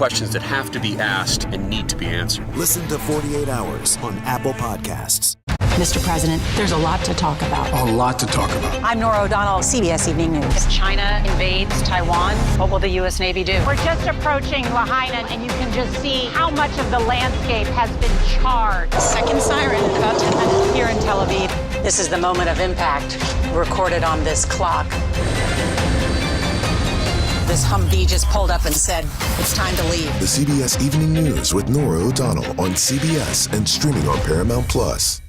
questions that have to be asked and need to be answered. Listen to 48 Hours on Apple Podcasts. Mr. President, there's a lot to talk about. A lot to talk about. I'm Nora O'Donnell, CBS Evening News. If China invades Taiwan, what will the U.S. Navy do? We're just approaching Lahaina, and you can just see how much of the landscape has been charred. Second siren in about 10 minutes here in Tel Aviv. This is the moment of impact recorded on this clock. This Humvee just pulled up and said, it's time to leave. The CBS Evening News with Nora O'Donnell on CBS and streaming on Paramount Plus.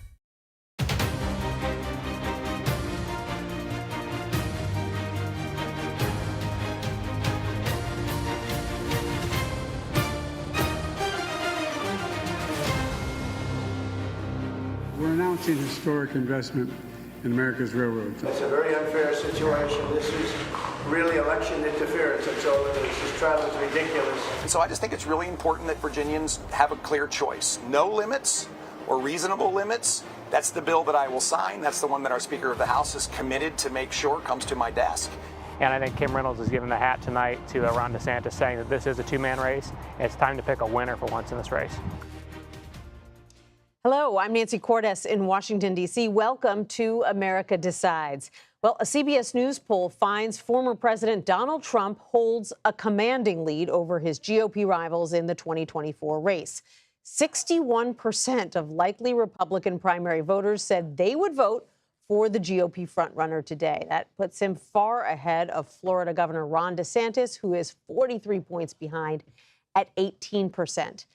We're announcing historic investment in America's railroads. It's a very unfair situation. This is really election interference. That's all it is. This trial is ridiculous. And so I just think it's really important that Virginians have a clear choice. No limits or reasonable limits. That's the bill that I will sign. That's the one that our Speaker of the House is committed to make sure comes to my desk. And I think Kim Reynolds is giving the hat tonight to Ron DeSantis, saying that this is a two-man race. It's time to pick a winner for once in this race. Hello, I'm Nancy Cordes in Washington, D.C. Welcome to America Decides. Well, a CBS News poll finds former President Donald Trump holds a commanding lead over his GOP rivals in the 2024 race. 61% of likely Republican primary voters said they would vote for the GOP frontrunner today. That puts him far ahead of Florida Governor Ron DeSantis, who is 43 points behind at 18%.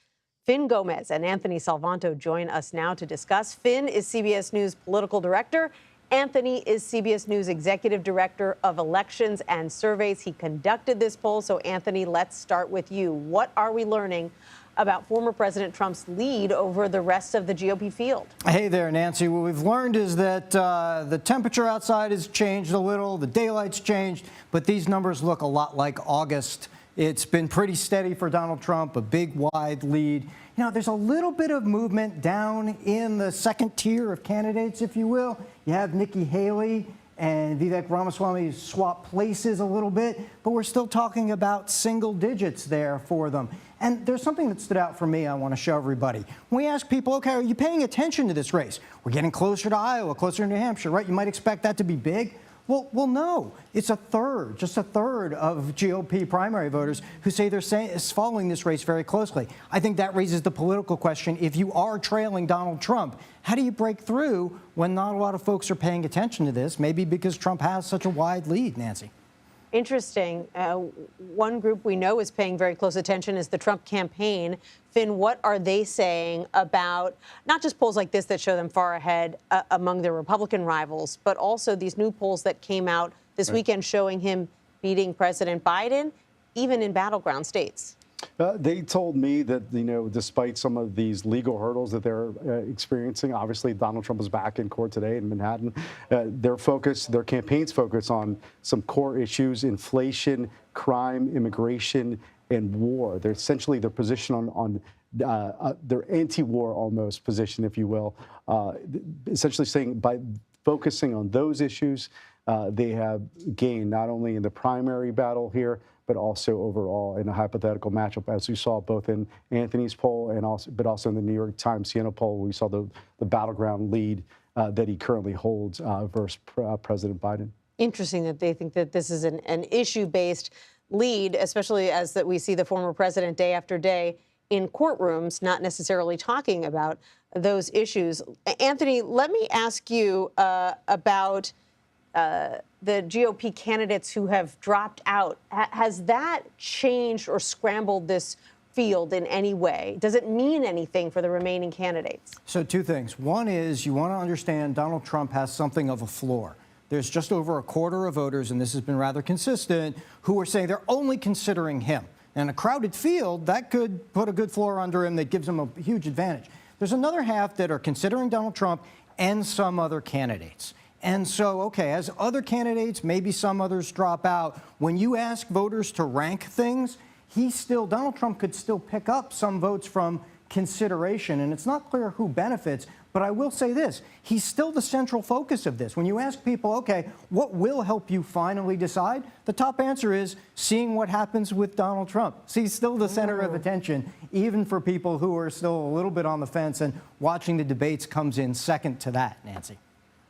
Finn Gomez and Anthony Salvanto join us now to discuss. Finn is CBS News political director. Anthony is CBS News executive director of elections and surveys. He conducted this poll. So, Anthony, let's start with you. What are we learning about former President Trump's lead over the rest of the GOP field? Hey there, Nancy. What we've learned is that the temperature outside has changed a little. The daylight's changed, but these numbers look a lot like August. It's been pretty steady for Donald Trump, a big, wide lead. You know, there's a little bit of movement down in the second tier of candidates, if you will. You have Nikki Haley and Vivek Ramaswamy swap places a little bit, but we're still talking about single digits there for them. And there's something that stood out for me I want to show everybody. When we ask people, okay, are you paying attention to this race? We're getting closer to Iowa, closer to New Hampshire, right? You might expect that to be big. Well, no. It's a third, just a third of GOP primary voters who say they're following this race very closely. I think that raises the political question. If you are trailing Donald Trump, how do you break through when not a lot of folks are paying attention to this? Maybe because Trump has such a wide lead, Nancy. Interesting. One group we know is paying very close attention is the Trump campaign. Finn, what are they saying about not just polls like this that show them far ahead among their Republican rivals, but also these new polls that came out this weekend showing him beating President Biden, even in battleground states? They told me that, you know, despite some of these legal hurdles that they're experiencing, obviously Donald Trump was back in court today in Manhattan. Their campaign's focus on some core issues: inflation, crime, immigration, and war. They're essentially their position on their anti-war almost position, if you will, essentially saying by focusing on those issues, they have gained not only in the primary battle here, but also overall in a hypothetical matchup, as we saw both in Anthony's poll and also in the New York Times Siena poll, we saw the battleground lead that he currently holds versus President Biden. Interesting that they think that this is an issue-based lead, especially as that we see the former president day after day in courtrooms, not necessarily talking about those issues. Anthony, let me ask you about the GOP candidates who have dropped out. Has that changed or scrambled this field in any way? Does it mean anything for the remaining candidates? So two things. One is you want to understand Donald Trump has something of a floor. There's just over a quarter of voters, and this has been rather consistent, who are saying they're only considering him. And a crowded field, that could put a good floor under him that gives him a huge advantage. There's another half that are considering Donald Trump and some other candidates. And so, okay, as other candidates, maybe some others drop out, when you ask voters to rank things, Donald Trump could still pick up some votes from consideration. And it's not clear who benefits, But I will say this, he's still the central focus of this. When you ask people, okay, what will help you finally decide? The top answer is seeing what happens with Donald Trump. So he's still the center of attention, even for people who are still a little bit on the fence, and watching the debates comes in second to that, Nancy.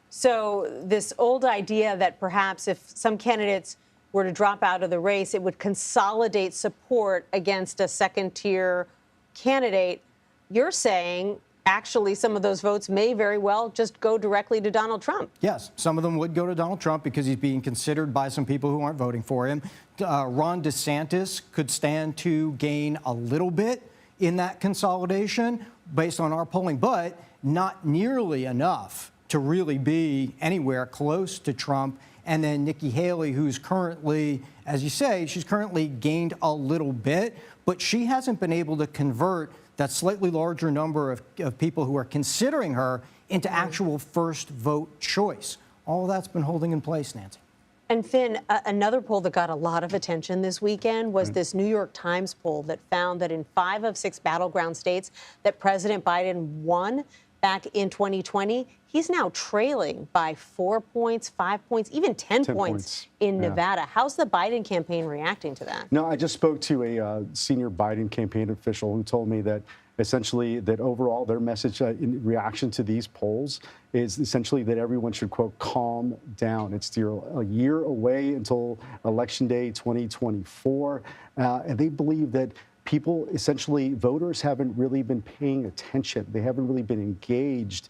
So this old idea that perhaps if some candidates were to drop out of the race, it would consolidate support against a second-tier candidate, you're saying actually some of those votes may very well just go directly to Donald Trump. Yes, some of them would go to Donald Trump because he's being considered by some people who aren't voting for him. Ron DeSantis could stand to gain a little bit in that consolidation based on our polling, but not nearly enough to really be anywhere close to Trump. And then Nikki Haley, who's currently, as you say, she's currently gained a little bit, but she hasn't been able to convert that slightly larger number of people who are considering her into actual first vote choice. All of that's been holding in place, Nancy. And Finn, another poll that got a lot of attention this weekend was this New York Times poll that found that in 5 of 6 battleground states that President Biden won back in 2020, he's now trailing by 4 points, 5 points, even 10 points in Nevada. How's the Biden campaign reacting to that? No, I just spoke to a senior Biden campaign official who told me that essentially that overall their message in reaction to these polls is essentially that everyone should, quote, calm down. It's still a year away until Election Day 2024, and they believe that people, essentially, voters haven't really been paying attention. They haven't really been engaged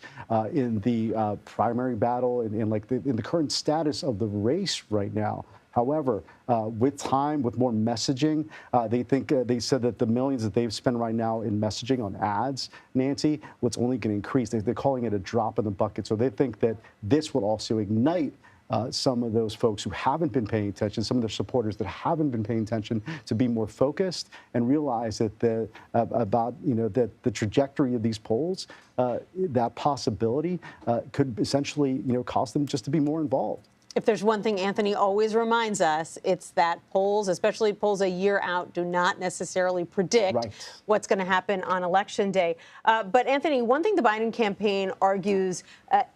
in the primary battle and in the current status of the race right now. However, with time, with more messaging, they said that the millions that they've spent right now in messaging on ads, Nancy, what's only going to increase. They're calling it a drop in the bucket. So they think that this will also ignite some of those folks who haven't been paying attention, some of their supporters that haven't been paying attention, to be more focused and realize that that the trajectory of these polls, that possibility could essentially cause them just to be more involved. If there's one thing Anthony always reminds us, it's that polls, especially polls a year out, do not necessarily predict what's going to happen on Election Day. But Anthony, one thing the Biden campaign argues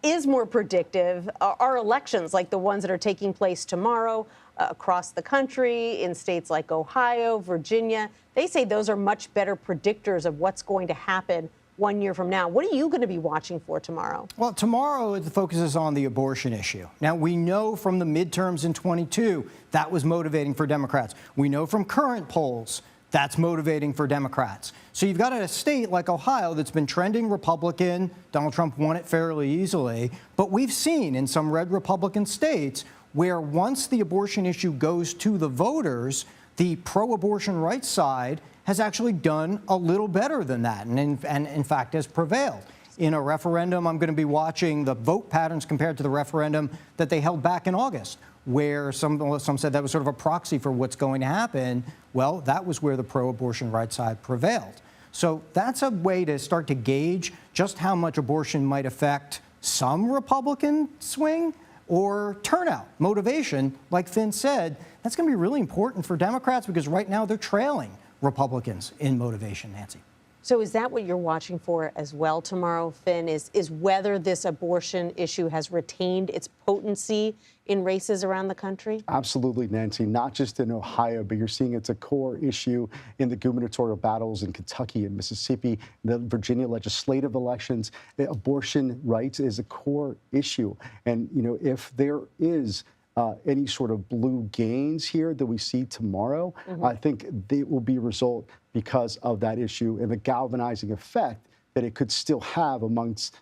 is more predictive are elections like the ones that are taking place tomorrow across the country in states like Ohio, Virginia. They say those are much better predictors of what's going to happen 1 year from now. What are you going to be watching for tomorrow? Well, tomorrow the focus is on the abortion issue. Now, we know from the midterms in 22 that was motivating for Democrats. We know from current polls that's motivating for Democrats. So you've got a state like Ohio that's been trending Republican. Donald Trump won it fairly easily. But we've seen in some red Republican states where once the abortion issue goes to the voters, the pro-abortion rights side has actually done a little better than that and in fact has prevailed. In a referendum, I'm going to be watching the vote patterns compared to the referendum that they held back in August, where some said that was sort of a proxy for what's going to happen. Well, that was where the pro-abortion rights side prevailed. So that's a way to start to gauge just how much abortion might affect some Republican swing or turnout, motivation. Like Finn said, that's going to be really important for Democrats because right now they're trailing Republicans in motivation, Nancy. So is that what you're watching for as well tomorrow, Finn, is whether this abortion issue has retained its potency in races around the country? Absolutely, Nancy. Not just in Ohio, but you're seeing it's a core issue in the gubernatorial battles in Kentucky and Mississippi, the Virginia legislative elections. Abortion rights is a core issue. And, if there is any sort of blue gains here that we see tomorrow, I think it will be a result because of that issue and the galvanizing effect that it could still have amongst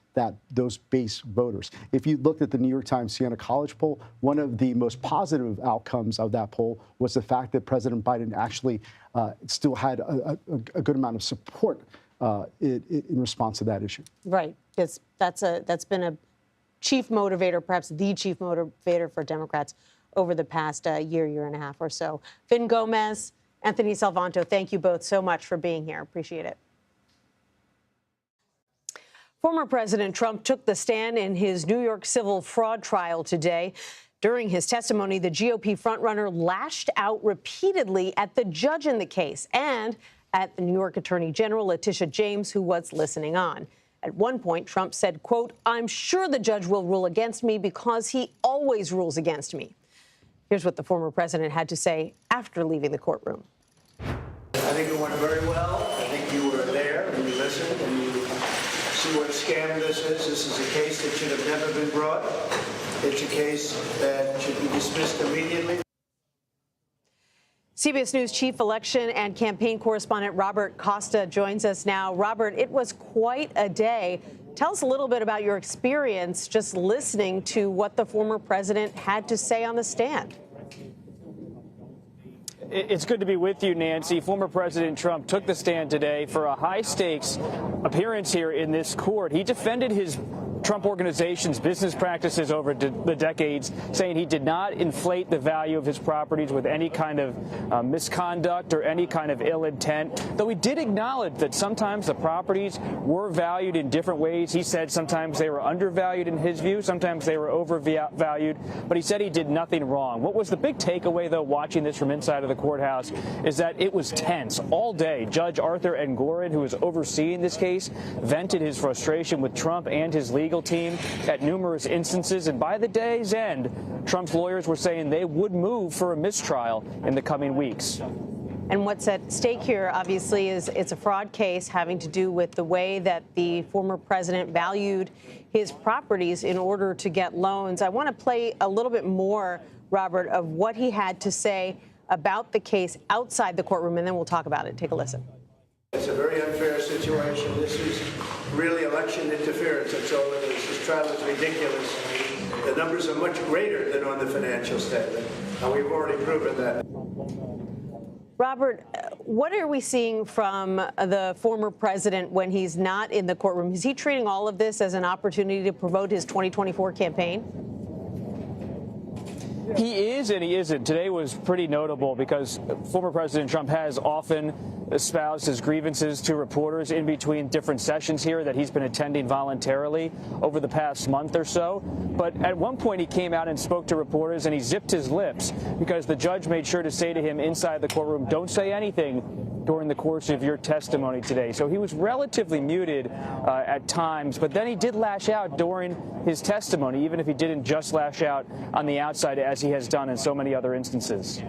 those base voters. If you looked at the New York Times Siena College poll, one of the most positive outcomes of that poll was the fact that President Biden actually still had a good amount of support in response to that issue. Right, because that's been a chief motivator, perhaps the chief motivator for Democrats over the past year and a half or so. Finn Gomez, Anthony Salvanto, thank you both so much for being here. Appreciate it. Former President Trump took the stand in his New York civil fraud trial today. During his testimony, the GOP frontrunner lashed out repeatedly at the judge in the case and at the New York Attorney General Letitia James, who was listening on. At one point, Trump said, quote, "I'm sure the judge will rule against me because he always rules against me." Here's what the former president had to say after leaving the courtroom. I think it went very well. I think you were there and you listened and you see what scam this is. This is a case that should have never been brought. It's a case that should be dismissed immediately. CBS News chief election and campaign correspondent Robert Costa joins us now. Robert, it was quite a day. Tell us a little bit about your experience just listening to what the former president had to say on the stand. It's good to be with you, Nancy. Former President Trump took the stand today for a high-stakes appearance here in this court. He defended his Trump Organization's business practices over the decades, saying he did not inflate the value of his properties with any kind of misconduct or any kind of ill intent, though he did acknowledge that sometimes the properties were valued in different ways. He said sometimes they were undervalued in his view, sometimes they were overvalued, but he said he did nothing wrong. What was the big takeaway, though, watching this from inside of the courthouse, is that it was tense all day. Judge Arthur Engoron, who was overseeing this case, vented his frustration with Trump and his legal team at numerous instances, and by the day's end, Trump's lawyers were saying they would move for a mistrial in the coming weeks. And what's at stake here, obviously, is it's a fraud case having to do with the way that the former president valued his properties in order to get loans. I want to play a little bit more, Robert, of what he had to say about the case outside the courtroom, and then we'll talk about it. Take a listen. It's a very unfair situation. This is really election interference. That's all it is. This trial is ridiculous. The numbers are much greater than on the financial statement, and we've already proven that. Robert, what are we seeing from the former president when he's not in the courtroom? Is he treating all of this as an opportunity to promote his 2024 campaign? He is and he isn't. Today was pretty notable because former President Trump has often espoused his grievances to reporters in between different sessions here that he's been attending voluntarily over the past month or so. But at one point he came out and spoke to reporters and he zipped his lips because the judge made sure to say to him inside the courtroom, "Don't say anything during the course of your testimony today." So he was relatively muted at times, but then he did lash out during his testimony, even if he didn't just lash out on the outside as he has done in so many other instances.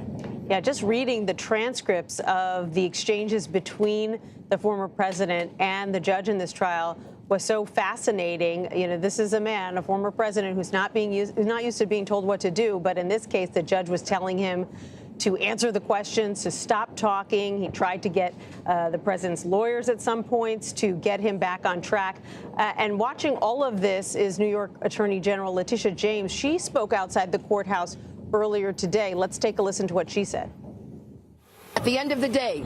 Yeah, just reading the transcripts of the exchanges between the former president and the judge in this trial was so fascinating. You know, this is a man, a former president, who's not used to being told what to do. But in this case, the judge was telling him to answer the questions, to stop talking. He tried to get the president's lawyers at some points to get him back on track. And watching all of this is New York Attorney General Letitia James. She spoke outside the courthouse earlier today. Let's take a listen to what she said. At the end of the day,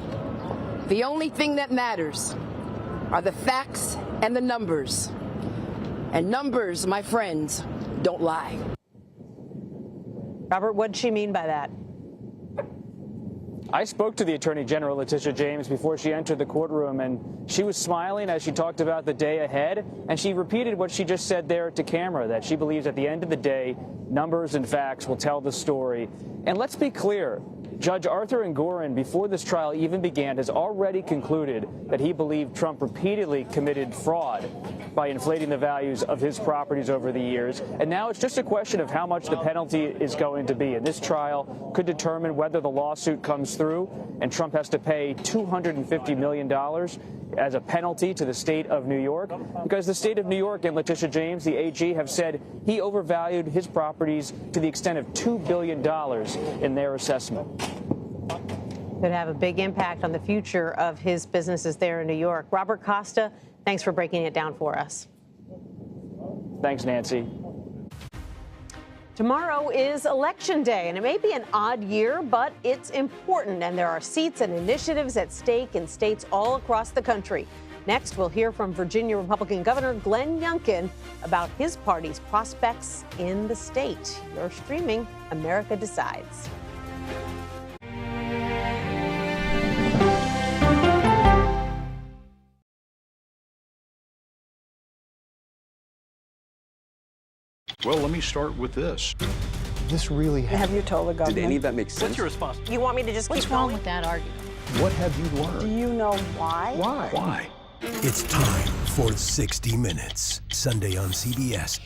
the only thing that matters are the facts and the numbers. And numbers, my friends, don't lie. Robert, what did she mean by that? I spoke to the Attorney General, Letitia James, before she entered the courtroom, and she was smiling as she talked about the day ahead, and she repeated what she just said there to camera, that she believes at the end of the day, numbers and facts will tell the story. And let's be clear, Judge Arthur Engoron, before this trial even began, has already concluded that he believed Trump repeatedly committed fraud by inflating the values of his properties over the years. And now it's just a question of how much the penalty is going to be. And this trial could determine whether the lawsuit comes through and Trump has to pay $250 million as a penalty to the state of New York, because the state of New York and Letitia James, the AG, have said he overvalued his properties to the extent of $2 billion in their assessment. Could have a big impact on the future of his businesses there in New York. Robert Costa, thanks for breaking it down for us. Thanks, Nancy. Tomorrow is Election Day, and it may be an odd year, but it's important, and there are seats and initiatives at stake in states all across the country. Next, we'll hear from Virginia Republican Governor Glenn Youngkin about his party's prospects in the state. You're streaming America Decides. Well, let me start with this. This really happened. Have you told the government? Did any of that make sense? What's your response? You want me to just keep going? What's wrong with that argument? What have you learned? Do you know why? Why? Why? It's time for 60 Minutes, Sunday on CBS.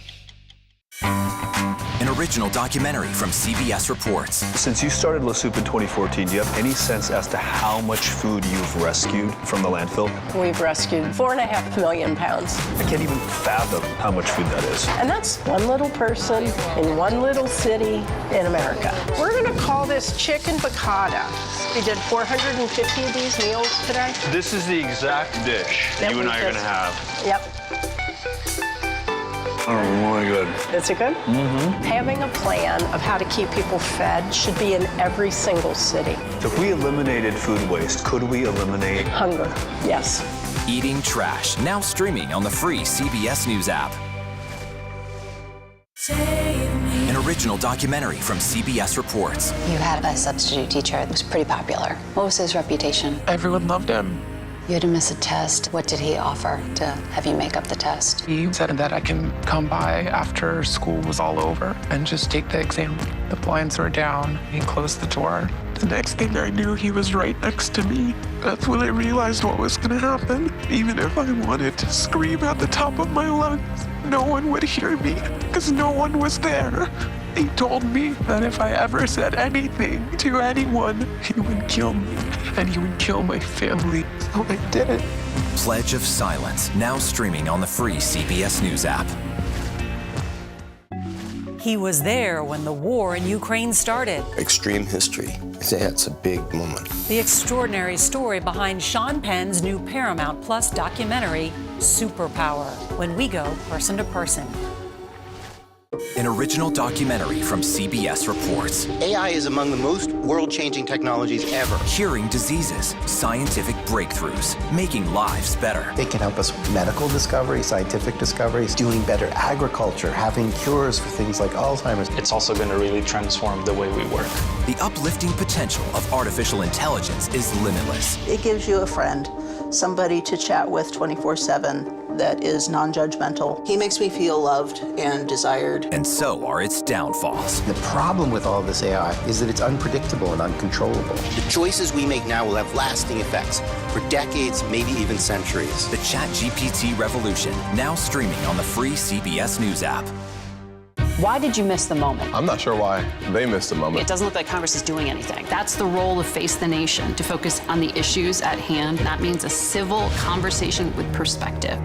An original documentary from CBS Reports. Since you started La Soup in 2014, do you have any sense as to how much food you've rescued from the landfill? We've rescued 4.5 million pounds. I can't even fathom how much food that is. And that's one little person in one little city in America. We're going to call this chicken piccata. We did 450 of these meals today. This is the exact dish that you and I are going to have. Yep. Oh, really good. Is it good? Mm-hmm. Having a plan of how to keep people fed should be in every single city. If we eliminated food waste, could we eliminate hunger? Yes. Eating Trash, now streaming on the free CBS News app. An original documentary from CBS Reports. You had a substitute teacher that was pretty popular. What was his reputation? Everyone loved him. You had to miss a test. What did he offer to have you make up the test? He said that I can come by after school was all over and just take the exam. The blinds were down. He closed the door. The next thing I knew, he was right next to me. That's when I realized what was going to happen. Even if I wanted to scream at the top of my lungs, no one would hear me because no one was there. He told me that if I ever said anything to anyone, he would kill me and he would kill my family. So I did it. Pledge of Silence, now streaming on the free CBS News app. He was there when the war in Ukraine started. Extreme history. It's a big moment. The extraordinary story behind Sean Penn's new Paramount Plus documentary, Superpower, when we go person to person. An original documentary from CBS Reports. AI is among the most world-changing technologies ever. Curing diseases, scientific breakthroughs, making lives better. They can help us with medical discoveries, scientific discoveries, doing better agriculture, having cures for things like Alzheimer's. It's also going to really transform the way we work. The uplifting potential of artificial intelligence is limitless. It gives you a friend, somebody to chat with 24/7 that is non-judgmental. He makes me feel loved and desired. And so are its downfalls. The problem with all this AI is that it's unpredictable and uncontrollable. The choices we make now will have lasting effects for decades, maybe even centuries. The ChatGPT revolution, now streaming on the free CBS News app. Why did you miss the moment? I'm not sure why they missed the moment. It doesn't look like Congress is doing anything. That's the role of Face the Nation, to focus on the issues at hand. That means a civil conversation with perspective.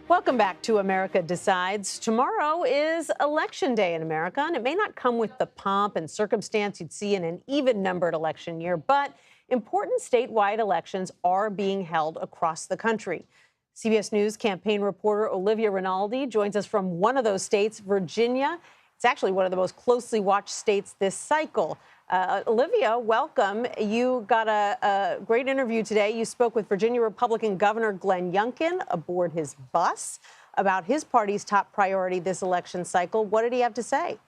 Welcome back to America Decides. Tomorrow is Election Day in America, and it may not come with the pomp and circumstance you'd see in an even-numbered election year, but important statewide elections are being held across the country. CBS News campaign reporter Olivia Rinaldi joins us from one of those states, Virginia. It's actually one of the most closely watched states this cycle. Olivia, welcome. You got a great interview today. You spoke with Virginia Republican Governor Glenn Youngkin aboard his bus about his party's top priority this election cycle. What did he have to say?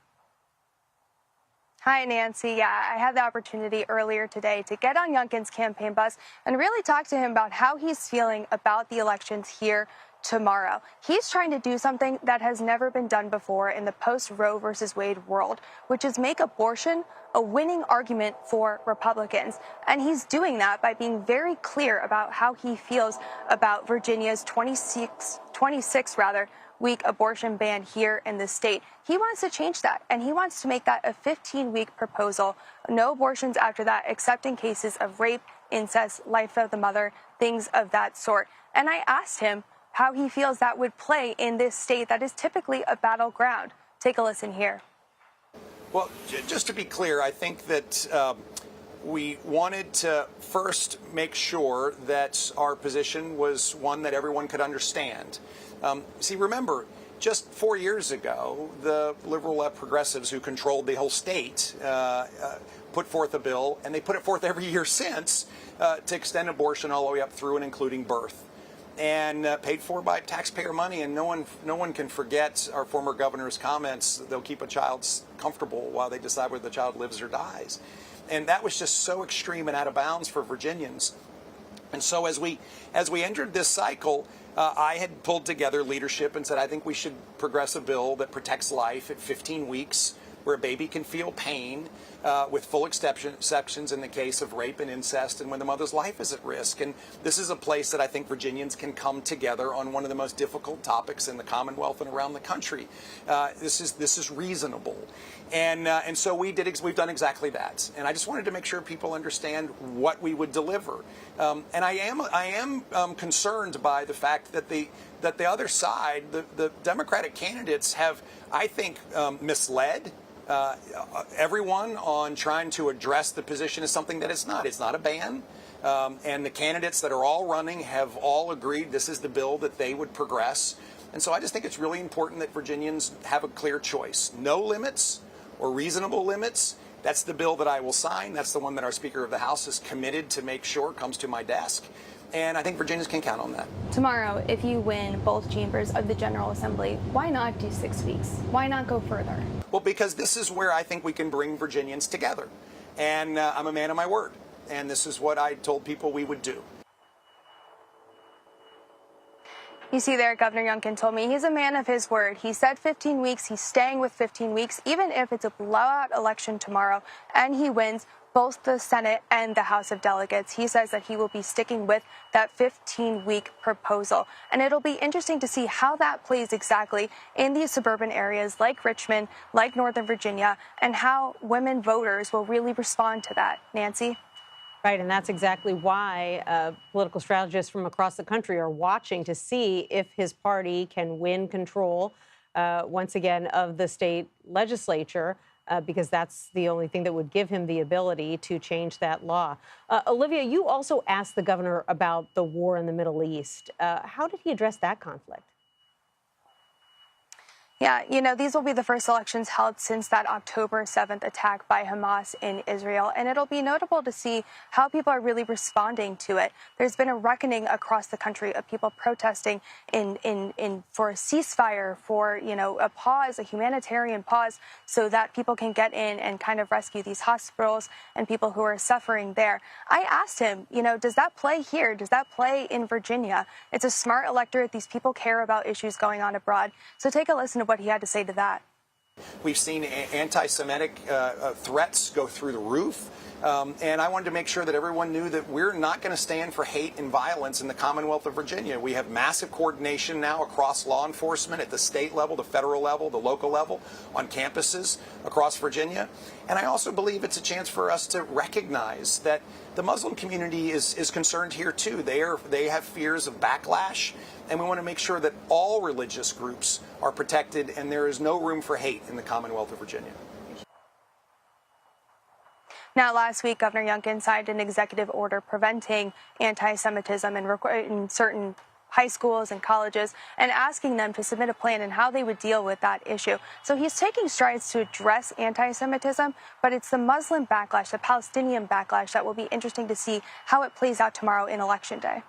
Hi, Nancy. Yeah, I had the opportunity earlier today to get on Youngkin's campaign bus and really talk to him about how he's feeling about the elections here tomorrow. He's trying to do something that has never been done before in the post-Roe versus Wade world, which is make abortion a winning argument for Republicans. And he's doing that by being very clear about how he feels about Virginia's 26-week abortion ban here in the state. He wants to change that, and he wants to make that a 15-week proposal. No abortions after that, except in cases of rape, incest, life of the mother, things of that sort. And I asked him how he feels that would play in this state that is typically a battleground. Take a listen here. Well, just to be clear, I think that we wanted to first make sure that our position was one that everyone could understand. See, remember, just 4 years ago, the liberal left progressives who controlled the whole state put forth a bill, and they put it forth every year since, to extend abortion all the way up through and including birth. And paid for by taxpayer money, and no one can forget our former governor's comments. They'll keep a child comfortable while they decide whether the child lives or dies, and that was just so extreme and out of bounds for Virginians. And so as we entered this cycle, I had pulled together leadership and said, I think we should progress a bill that protects life at 15 weeks where a baby can feel pain with full exceptions in the case of rape and incest and when the mother's life is at risk. And this is a place that I think Virginians can come together on one of the most difficult topics in the Commonwealth and around the country. This is reasonable. And so we've done exactly that. And I just wanted to make sure people understand what we would deliver. And I am concerned by the fact that the other side, the Democratic candidates, have, I think, misled everyone on trying to address the position as something that it's not. It's not a ban. And the candidates that are all running have all agreed this is the bill that they would progress. And so I just think it's really important that Virginians have a clear choice. No limits or reasonable limits. That's the bill that I will sign. That's the one that our Speaker of the House is committed to make sure comes to my desk. And I think Virginians can count on that. Tomorrow, if you win both chambers of the General Assembly, why not do 6 weeks? Why not go further? Well, because this is where I think we can bring Virginians together. And I'm a man of my word. And this is what I told people we would do. You see there, Governor Youngkin told me he's a man of his word. He said 15 weeks. He's staying with 15 weeks, even if it's a blowout election tomorrow and he wins both the Senate and the House of Delegates. He says that he will be sticking with that 15-week proposal. And it'll be interesting to see how that plays exactly in these suburban areas like Richmond, like Northern Virginia, and how women voters will really respond to that. Nancy? Right, and that's exactly why political strategists from across the country are watching to see if his party can win control, once again, of the state legislature, because that's the only thing that would give him the ability to change that law. Olivia, you also asked the governor about the war in the Middle East. How did he address that conflict? Yeah, you know, these will be the first elections held since that October 7th attack by Hamas in Israel, and it'll be notable to see how people are really responding to it. There's been a reckoning across the country of people protesting for a ceasefire, for, you know, a pause, a humanitarian pause, so that people can get in and kind of rescue these hospitals and people who are suffering there. I asked him, you know, does that play here? Does that play in Virginia? It's a smart electorate. These people care about issues going on abroad. So take a listen to what he had to say to that. We've seen anti-Semitic threats go through the roof. And I wanted to make sure that everyone knew that we're not going to stand for hate and violence in the Commonwealth of Virginia. We have massive coordination now across law enforcement at the state level, the federal level, the local level, on campuses across Virginia. And I also believe it's a chance for us to recognize that the Muslim community is concerned here too. They have fears of backlash, and we want to make sure that all religious groups are protected and there is no room for hate in the Commonwealth of Virginia. Now, last week, Governor Youngkin signed an executive order preventing anti-Semitism in certain high schools and colleges and asking them to submit a plan and how they would deal with that issue. So he's taking strides to address anti-Semitism, but it's the Muslim backlash, the Palestinian backlash, that will be interesting to see how it plays out tomorrow in Election Day.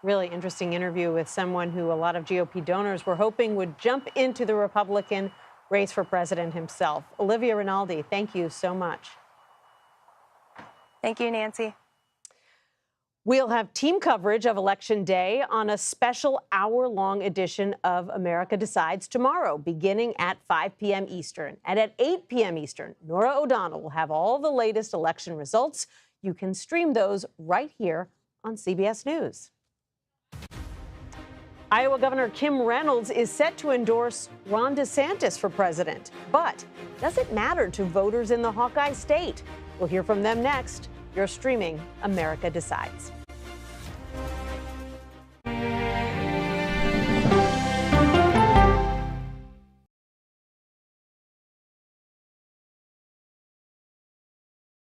Really interesting interview with someone who a lot of GOP donors were hoping would jump into the Republican race for president himself. Olivia Rinaldi, thank you so much. Thank you, Nancy. We'll have team coverage of Election Day on a special hour-long edition of America Decides tomorrow, beginning at 5 p.m. Eastern. And at 8 p.m. Eastern, Norah O'Donnell will have all the latest election results. You can stream those right here on CBS News. Iowa Governor Kim Reynolds is set to endorse Ron DeSantis for president. But does it matter to voters in the Hawkeye State? We'll hear from them next. You're streaming America Decides.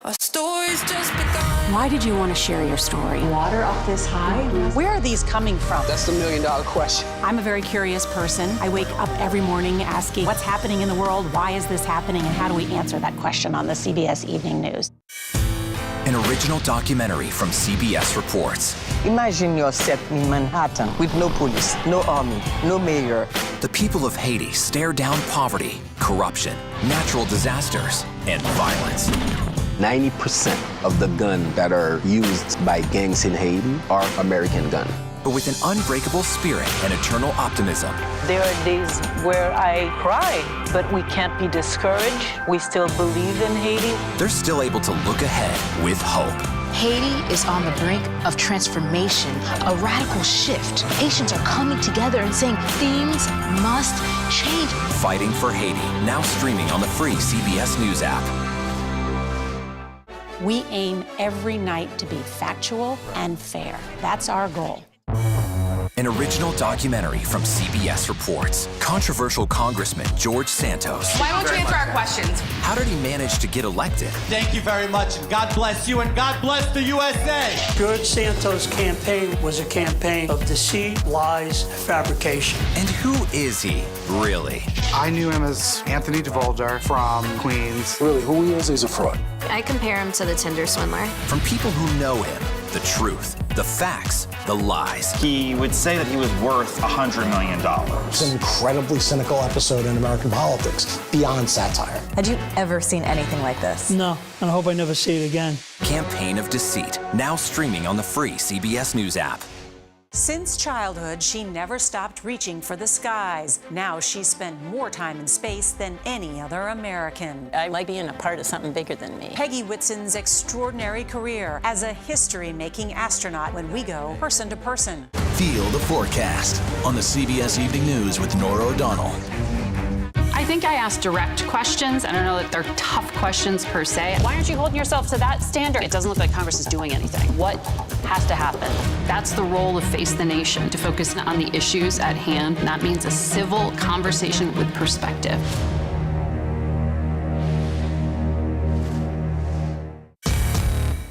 Our story's just begun. Why did you want to share your story? Water up this high? Where are these coming from? That's the million-dollar question. I'm a very curious person. I wake up every morning asking, what's happening in the world? Why is this happening? And how do we answer that question on the CBS Evening News? An original documentary from CBS Reports. Imagine yourself in Manhattan with no police, no army, no mayor. The people of Haiti stare down poverty, corruption, natural disasters, and violence. 90% of the guns that are used by gangs in Haiti are American guns. but with an unbreakable spirit and eternal optimism. There are days where I cry, but we can't be discouraged. We still believe in Haiti. They're still able to look ahead with hope. Haiti is on the brink of transformation, a radical shift. Haitians are coming together and saying things must change. Fighting for Haiti, now streaming on the free CBS News app. We aim every night to be factual and fair. That's our goal. An original documentary from CBS Reports. Controversial Congressman George Santos. Why won't you answer our questions? How did he manage to get elected? Thank you very much, and God bless you, and God bless the USA. George Santos' campaign was a campaign of deceit, lies, fabrication. And who is he, really? I knew him as Anthony DeVolder from Queens. Really, who he is, he's a fraud. I compare him to the Tinder swindler. From people who know him, the truth, the facts, the lies. He would say that he was worth $100 million. It's an incredibly cynical episode in American politics, beyond satire. Had you ever seen anything like this? No, and I hope I never see it again. Campaign of Deceit, now streaming on the free CBS News app. Since childhood, she never stopped reaching for the skies. Now she's spent more time in space than any other American. I like being a part of something bigger than me. Peggy Whitson's extraordinary career as a history-making astronaut when we go person to person. Feel the forecast on the CBS Evening News with Norah O'Donnell. I think I asked direct questions. I don't know that they're tough questions per se. Why aren't you holding yourself to that standard? It doesn't look like Congress is doing anything. What has to happen? That's the role of Face the Nation, to focus on the issues at hand. And that means a civil conversation with perspective.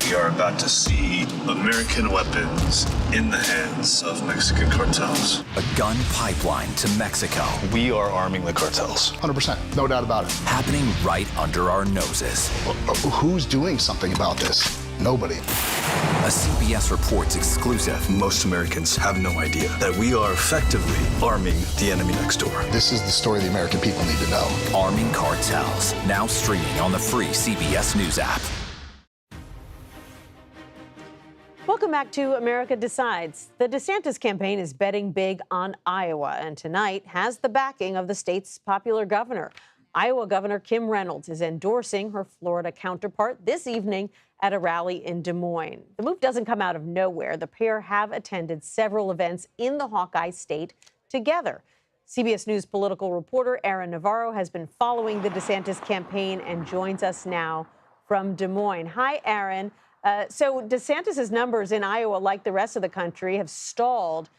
We are about to see American weapons in the hands of Mexican cartels. A gun pipeline to Mexico. We are arming the cartels. 100%, no doubt about it. Happening right under our noses. Who's doing something about this? Nobody. A CBS Reports exclusive. Most Americans have no idea that we are effectively arming the enemy next door. This is the story the American people need to know. Arming cartels, now streaming on the free CBS News app. Welcome back to America Decides. The DeSantis campaign is betting big on Iowa, and tonight has the backing of the state's popular governor. Iowa Governor Kim Reynolds is endorsing her Florida counterpart this evening at a rally in Des Moines. The move doesn't come out of nowhere. The pair have attended several events in the Hawkeye state together. CBS News political reporter Aaron Navarro has been following the DeSantis campaign and joins us now from Des Moines. Hi, Aaron. So DeSantis' numbers in Iowa, like the rest of the country, have stalled.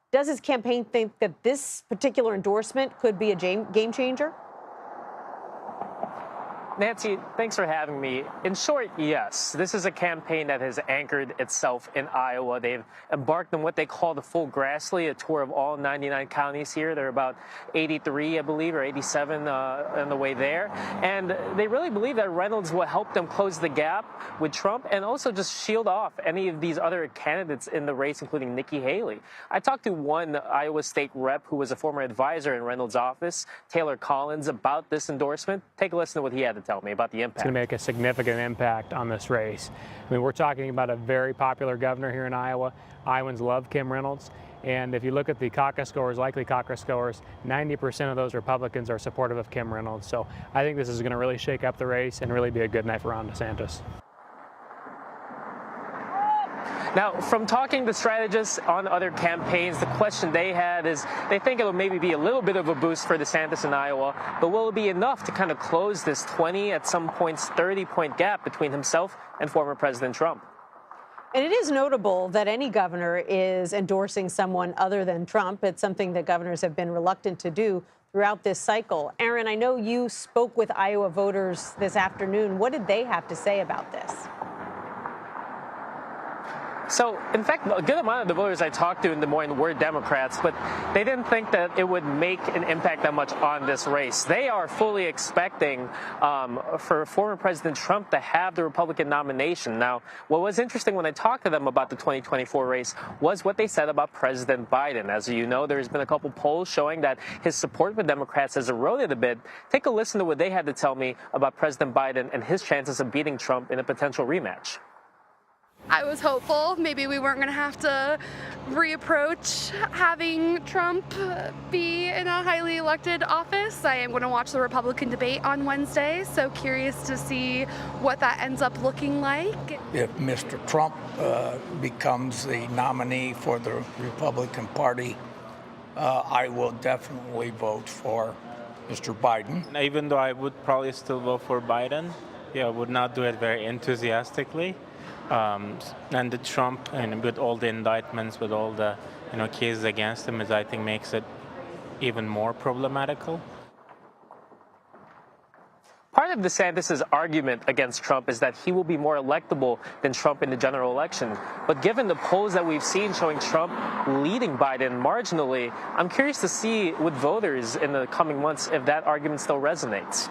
Does his campaign think that this particular endorsement could be a game changer? Nancy, thanks for having me. In short, yes. This is a campaign that has anchored itself in Iowa. They've embarked on what they call the full Grassley, a tour of all 99 counties here. They're about 83, I believe, or 87 on the way there. And they really believe that Reynolds will help them close the gap with Trump and also just shield off any of these other candidates in the race, including Nikki Haley. I talked to one Iowa state rep who was a former advisor in Reynolds' office, Taylor Collins, about this endorsement. Take a listen to what he had to tell me about the impact. It's going to make a significant impact on this race. I mean, we're talking about a very popular governor here in Iowa. Iowans love Kim Reynolds. And if you look at the caucus scores, likely caucus scores, 90% of those Republicans are supportive of Kim Reynolds. So I think this is going to really shake up the race and really be a good night for Ron DeSantis. Now, from talking to strategists on other campaigns, the question they had is they think it'll maybe be a little bit of a boost for DeSantis in Iowa, but will it be enough to kind of close this 20, at some points 30-point gap between himself and former President Trump? And it is notable that any governor is endorsing someone other than Trump. It's something that governors have been reluctant to do throughout this cycle. Aaron, I know you spoke with Iowa voters this afternoon. What did they have to say about this? So, in fact, a good amount of the voters I talked to in Des Moines were Democrats, but they didn't think that it would make an impact that much on this race. They are fully expecting for former President Trump to have the Republican nomination. Now, what was interesting when I talked to them about the 2024 race was what they said about President Biden. As you know, there's been a couple polls showing that his support with Democrats has eroded a bit. Take a listen to what they had to tell me about President Biden and his chances of beating Trump in a potential rematch. I was hopeful maybe we weren't going to have to reapproach having Trump be in a highly elected office. I am going to watch the Republican debate on Wednesday, so curious to see what that ends up looking like. If Mr. Trump becomes the nominee for the Republican Party, I will definitely vote for Mr. Biden. Even though I would probably still vote for Biden, I would not do it very enthusiastically. And the Trump, and with all the indictments, with all the cases against him, I think makes it even more problematical. Part of DeSantis' argument against Trump is that he will be more electable than Trump in the general election. But given the polls that we've seen showing Trump leading Biden marginally, I'm curious to see with voters in the coming months if that argument still resonates.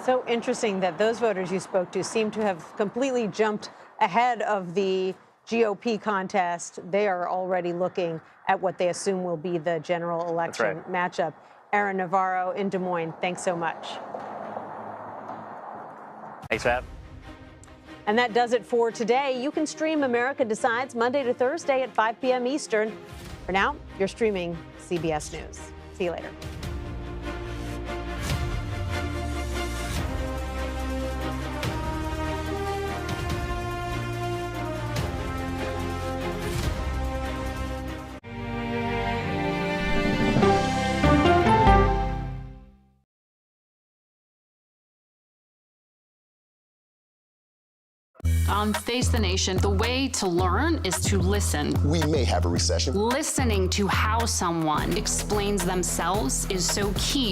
So interesting that those voters you spoke to seem to have completely jumped ahead of the GOP contest. They are already looking at what they assume will be the general election matchup. Aaron Navarro in Des Moines, thanks so much. Thanks, Matt. And that does it for today. You can stream America Decides Monday to Thursday at 5 p.m. Eastern. For now, you're streaming CBS News. See you later. On Face the Nation, the way to learn is to listen. We may have a recession. Listening to how someone explains themselves is so key